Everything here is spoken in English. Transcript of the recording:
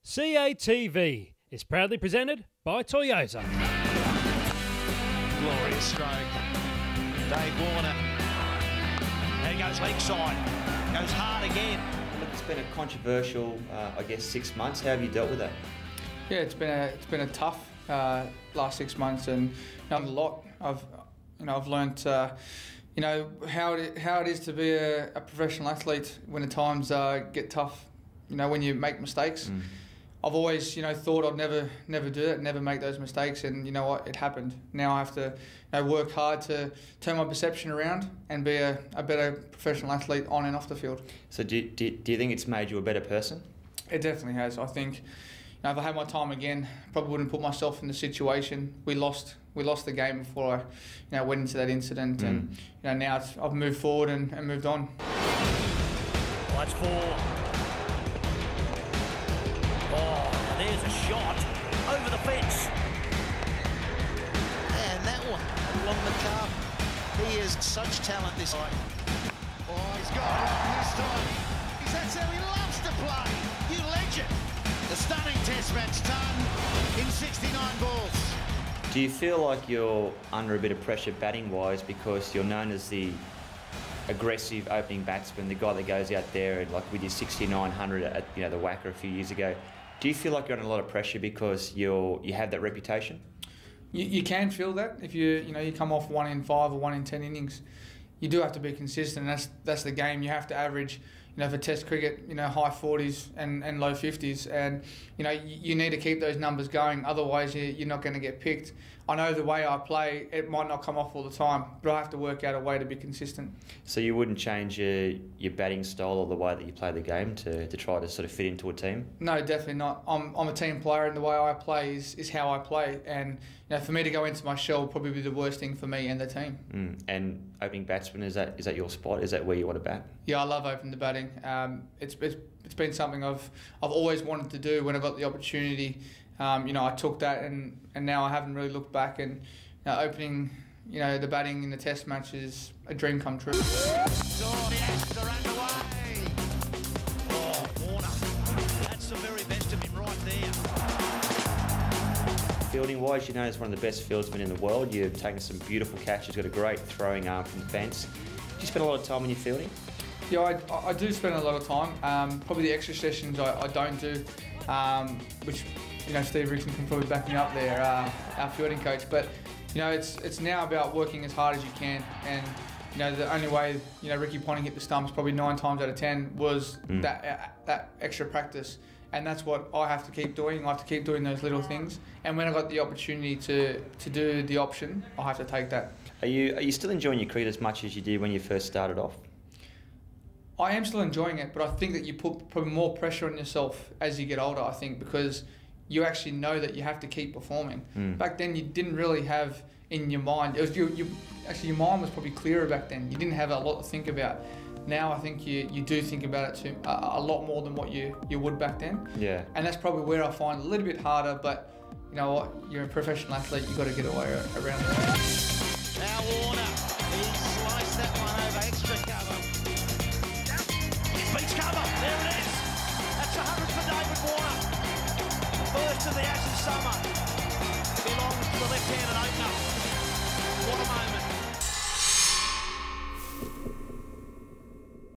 CATV is proudly presented by Toyota. Glorious stroke. Dave Warner. There he goes leg side. Goes hard again. Look, it's been a controversial, 6 months. How have you dealt with that? Yeah, it's been a tough last 6 months, and a lot. I've learnt how it is to be a professional athlete when the times get tough. When you make mistakes. I've always, thought I'd never do it, never make those mistakes, and you know what? It happened. Now I have to, work hard to turn my perception around and be a better professional athlete on and off the field. So do you think it's made you a better person? It definitely has. I think, if I had my time again, probably wouldn't put myself in the situation. We lost the game before I, went into that incident, and now I've moved forward and moved on. That's 4. Oh, there's a shot over the fence. And that one along the calf. He has such talent this time. Oh, he's got it this time. That's how he loves to play. You legend. The stunning test match done in 69 balls. Do you feel like you're under a bit of pressure batting-wise because you're known as the aggressive opening batsman, the guy that goes out there and like with your 6900 at the Wacker a few years ago? Do you feel like you're under a lot of pressure because you have that reputation? You can feel that if you come off 1 in 5 or 1 in 10 innings. You do have to be consistent. That's the game. You have to average, for Test cricket, high 40s and low 50s, and you need to keep those numbers going. Otherwise, you're not going to get picked. I know the way I play, it might not come off all the time, but I have to work out a way to be consistent. So you wouldn't change your batting style or the way that you play the game to try to sort of fit into a team? No, definitely not. I'm a team player, and the way I play is how I play. And for me to go into my shell would probably be the worst thing for me and the team. And opening batsman, is that your spot? Is that where you want to bat? Yeah, I love opening the batting. It's been something I've always wanted to do. When I got the opportunity, I took that, and now I haven't really looked back. And opening, the batting in the Test match is a dream come true. Oh, the Ashes are underway. Oh, Warner. That's the very best of him right there. Fielding-wise, you're known as one of the best fieldsmen in the world. You've taken some beautiful catches, got a great throwing arm from the fence. Do you spend a lot of time in your fielding? Yeah, I do spend a lot of time. Probably the extra sessions I don't do, which Steve Rickson can probably back me up there, our fielding coach. But it's now about working as hard as you can, and the only way Ricky Ponting hit the stumps probably 9 times out of 10 was that extra practice. And that's what I have to keep doing. I have to keep doing those little things. And when I got the opportunity to do the option, I have to take that. Are you still enjoying your cricket as much as you did when you first started off? I am still enjoying it, but I think that you put probably more pressure on yourself as you get older, I think, because you actually know that you have to keep performing. Back then, you didn't really have in your mind. It was your mind was probably clearer back then. You didn't have a lot to think about. Now I think you do think about it too, a lot more than what you would back then. Yeah. And that's probably where I find it a little bit harder, but you know what? You're a professional athlete, you've got to get away around it. Now Warner, he sliced that one over extra cover. Beach cover, there it is. That's 100 for David Warner. First of the Ashes summer belongs to the left-handed opener. What a moment.